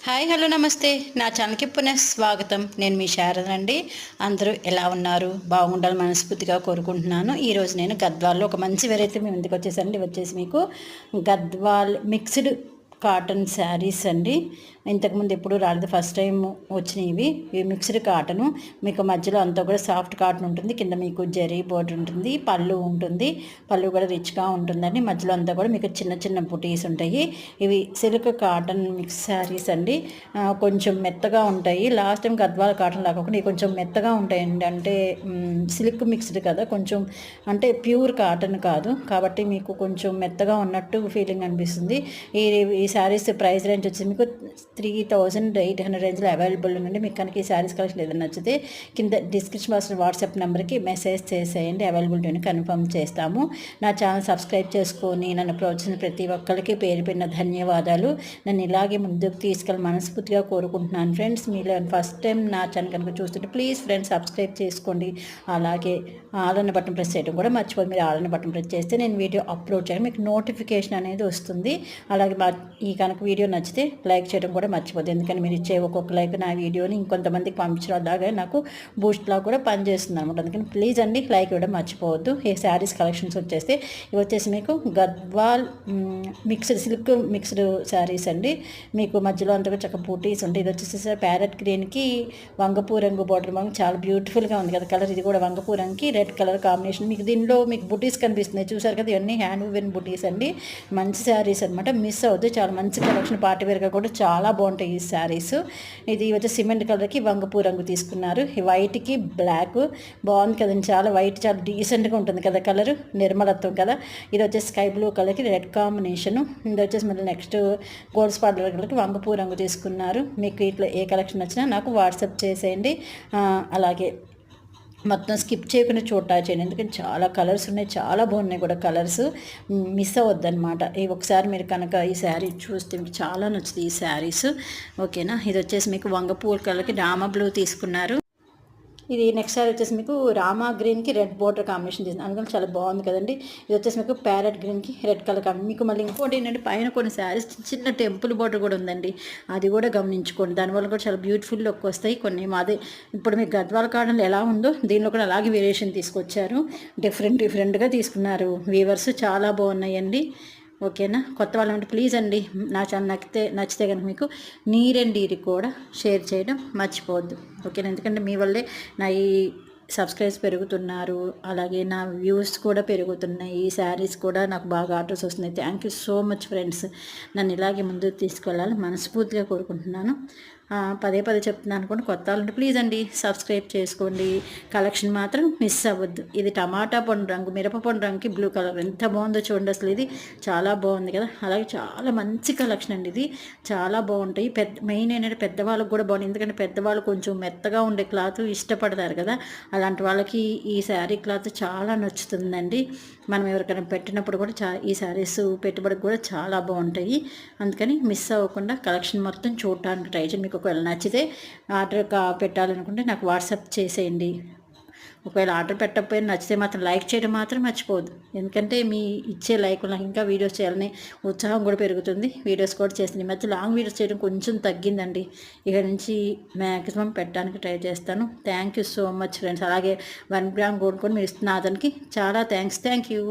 Hi hello నమస్తే నా ఛానల్కి పునః స్వాగతం. నేను మీ శారదండి. అందరూ ఎలా ఉన్నారు? బాగుండాలి మనస్ఫూర్తిగా కోరుకుంటున్నాను. ఈరోజు నేను గద్వాల్లో ఒక మంచి వెరైటీ మీ ముందుకు వచ్చేసండి. వచ్చేసి మీకు గద్వాల్ మిక్స్డ్ కాటన్ శారీస్ అండి. ఇంతకుముందు ఎప్పుడు రాలేదు, ఫస్ట్ టైం వచ్చినాయి ఇవి మిక్స్డ్ కాటను. మీకు మధ్యలో అంతా కూడా సాఫ్ట్ కాటన్ ఉంటుంది, కింద మీకు జరీ బోర్డర్ ఉంటుంది, పళ్ళు ఉంటుంది, పళ్ళు కూడా రిచ్గా ఉంటుందండి. మధ్యలో అంతా కూడా మీకు చిన్న చిన్న బుటీస్ ఉంటాయి. ఇవి సిల్క్ కాటన్ మిక్స్ శారీస్ అండి. కొంచెం మెత్తగా ఉంటాయి. లాస్ట్ టైం గద్వాల కాటన్ కాకుండా ఇవి కొంచెం మెత్తగా ఉంటాయండి. అంటే సిల్క్ మిక్స్డ్ కదా, కొంచెం అంటే ప్యూర్ కాటన్ కాదు కాబట్టి మీకు కొంచెం మెత్తగా ఉన్నట్టు ఫీలింగ్ అనిపిస్తుంది. ఈ శారీస్ ప్రైస్ రేంజ్ వచ్చి మీకు 3800 రేంజ్లో అవైలబుల్ ఉందండి. మీకు కనుక ఈ శారీస్ కలెక్షన్ ఏదైనా నచ్చితే కింద డిస్క్రిప్షన్ బాక్స్లో వాట్సాప్ నెంబర్కి మెసేజ్ చేసేయండి, అవైలబిలిటీని కన్ఫర్మ్ చేస్తాము. నా ఛానల్ సబ్స్క్రైబ్ చేసుకొని నన్ను ప్రోత్సహించిన ప్రతి ఒక్కరికి పేరు పెట్టిన ధన్యవాదాలు. నన్ను ఇలాగే ముందుకు తీసుకెళ్ళి మనస్ఫూర్తిగా కోరుకుంటున్నాను ఫ్రెండ్స్. మీరు ఫస్ట్ టైం నా ఛానల్ కనుక చూస్తుంటే ప్లీజ్ ఫ్రెండ్స్ సబ్స్క్రైబ్ చేసుకోండి. అలాగే ఆలన్న బటన్ ప్రెస్ చేయడం కూడా మర్చిపోదు. మీరు ఆలన్న బటన్ ప్రెస్ చేస్తే నేను వీడియో అప్లోడ్ చేయడం మీకు నోటిఫికేషన్ అనేది వస్తుంది. అలాగే ఈ కనుక వీడియో నచ్చితే లైక్ చేయడం కూడా మర్చిపోద్దు. ఎందుకంటే మీరు ఇచ్చే ఒక్కొక్క లైక్ నా వీడియోని ఇంకొంతమందికి పంపించడం అలాగే నాకు బూస్ట్లా కూడా పనిచేస్తుంది అనమాట. అందుకని ప్లీజ్ అండి లైక్ ఇవ్వడం మర్చిపోవద్దు. ఈ శారీస్ కలెక్షన్స్ వచ్చేస్తే ఇవి వచ్చేసి మీకు Gadwal mixed silk mixed saris అండి. మీకు మధ్యలో అంతగా చక్క బూటీస్ ఉంటాయి. ఇది వచ్చేసి ప్యారెట్ గ్రీన్కి వంగపూ రంగు బార్డర్ మనకు చాలా బ్యూటిఫుల్గా ఉంది కదా కలర్. ఇది కూడా వంగపూ రంగుకి రెడ్ కలర్ కాంబినేషన్. మీకు దీనిలో మీకు బుటీస్ కనిపిస్తున్నాయి చూసారు కదా, ఇవన్నీ హ్యాండ్ వివెన్ బుటీస్ అండి. మంచి శారీస్ అనమాట, మిస్ అవుతుంది. చాలా మంచి కలెక్షన్, పార్టీ వేర్గా కూడా చాలా బాగుంటాయి ఈ శారీస్. ఇది వచ్చి సిమెంట్ కలర్కి వంగపూ రంగు తీసుకున్నారు. ఈ వైట్కి బ్లాక్ బాగుంది కదండి, చాలా వైట్ చాలా డీసెంట్గా ఉంటుంది కదా కలర్, నిర్మలత్వం కదా. ఇది వచ్చేసి స్కై బ్లూ కలర్కి రెడ్ కాంబినేషను. ఇది వచ్చేసి మళ్ళీ నెక్స్ట్ గోల్డ్ స్పాట్ కలర్కి వంగపూ రంగు తీసుకున్నారు. మీకు ఇట్లా ఏ కలెక్షన్ వచ్చినా నాకు వాట్సాప్ చేసేయండి. అలాగే మొత్తం స్కిప్ చేయకుండా చూడటా చేయండి, ఎందుకంటే చాలా కలర్స్ ఉన్నాయి, చాలా బాగున్నాయి కూడా కలర్స్. మిస్ అవ్వద్దన్నమాట. ఒకసారి మీరు కనుక ఈ శారీ చూస్తే మీకు చాలా నచ్చుతుంది ఈ శారీస్. ఓకేనా. ఇది వచ్చేసి మీకు వంగపూల కలర్కి రామా బ్లూ తీసుకున్నారు. ఇది నెక్స్ట్ సారీ వచ్చేసి మీకు రామా గ్రీన్కి రెడ్ బోర్డర్ కాంబినేషన్ చేసింది, అందుకని చాలా బాగుంది కదండి. ఇది వచ్చేసి మీకు ప్యారెట్ గ్రీన్కి రెడ్ కలర్ కాంబినేషన్. మీకు మళ్ళీ ఇంకోటి ఏంటంటే పైన కొన్ని శారీస్ చిన్న టెంపుల్ బోర్డర్ కూడా ఉందండి, అది కూడా గమనించుకోండి. దానివల్ల కూడా చాలా బ్యూటిఫుల్ లుక్ వస్తాయి. కొన్ని మాదే ఇప్పుడు మీకు గద్వాల కాటన్లో ఎలా ఉందో దీనిలో కూడా అలాగే వేరియేషన్ తీసుకొచ్చారు, డిఫరెంట్గా తీసుకున్నారు. వీవర్స్ చాలా బాగున్నాయండి. ఓకేనా. కొత్త వాళ్ళు ఉంటే ప్లీజ్ అండి నా ఛానల్ నచ్చితే కనుక మీకు నీరెండీరి కూడా షేర్ చేయడం మర్చిపోవద్దు. ఓకేనా. ఎందుకంటే మీ వల్లే నా ఈ సబ్స్క్రైబ్స్ పెరుగుతున్నారు, అలాగే నా వ్యూస్ కూడా పెరుగుతున్నాయి. ఈ శారీస్ కూడా నాకు బాగా ఆర్డర్స్ వస్తున్నాయి. Thank you so much friends. నన్ను ఇలాగే ముందుకు తీసుకెళ్ళాలి మనస్ఫూర్తిగా కోరుకుంటున్నాను. పదే చెప్తున్నాను అనుకోండి. కొత్త వాళ్ళంటే ప్లీజ్ అండి సబ్స్క్రైబ్ చేసుకోండి. కలెక్షన్ మాత్రం మిస్ అవ్వద్దు. ఇది టమాటా పండు రంగు, మిరప పండు రంగుకి బ్లూ కలర్ ఎంత బాగుందో చూడండి. అసలు ఇది చాలా బాగుంది కదా. అలాగే చాలా మంచి కలెక్షన్ అండి, ఇది చాలా బాగుంటాయి. మెయిన్ ఏంటంటే పెద్దవాళ్ళకి కూడా బాగుంది, ఎందుకంటే పెద్దవాళ్ళు కొంచెం మెత్తగా ఉండే క్లాత్ ఇష్టపడతారు కదా, అలాంటి వాళ్ళకి ఈ శారీ క్లాత్ చాలా నచ్చుతుందండి. మనం ఎవరికైనా పెట్టినప్పుడు కూడా ఈ శారీస్ పెట్టుబడికి కూడా చాలా బాగుంటాయి. అందుకని మిస్ అవ్వకుండా కలెక్షన్ మొత్తం చూడటానికి ట్రై చేయండి. మీకు ఒకవేళ నచ్చితే ఆర్డర్ పెట్టాలనుకుంటే నాకు వాట్సాప్ చేసేయండి. ఒకవేళ ఆర్డర్ పెట్టకపోయినా నచ్చితే మాత్రం లైక్ చేయడం మాత్రం మర్చిపోవద్దు, ఎందుకంటే మీ ఇచ్చే లైక్ నాకు ఇంకా వీడియోస్ చేయాలని ఉత్సాహం కూడా పెరుగుతుంది. వీడియోస్ కూడా చేస్తుంది. ఈ మధ్య లాంగ్ వీడియోస్ చేయడం కొంచెం తగ్గిందండి, ఇక నుంచి మ్యాక్సిమం పెట్టడానికి ట్రై చేస్తాను. Thank you so much friends. అలాగే 1 గ్రామ్ గోల్డ్ కూడా మీరు ఇస్తున్న అతనికి చాలా థ్యాంక్ యూ.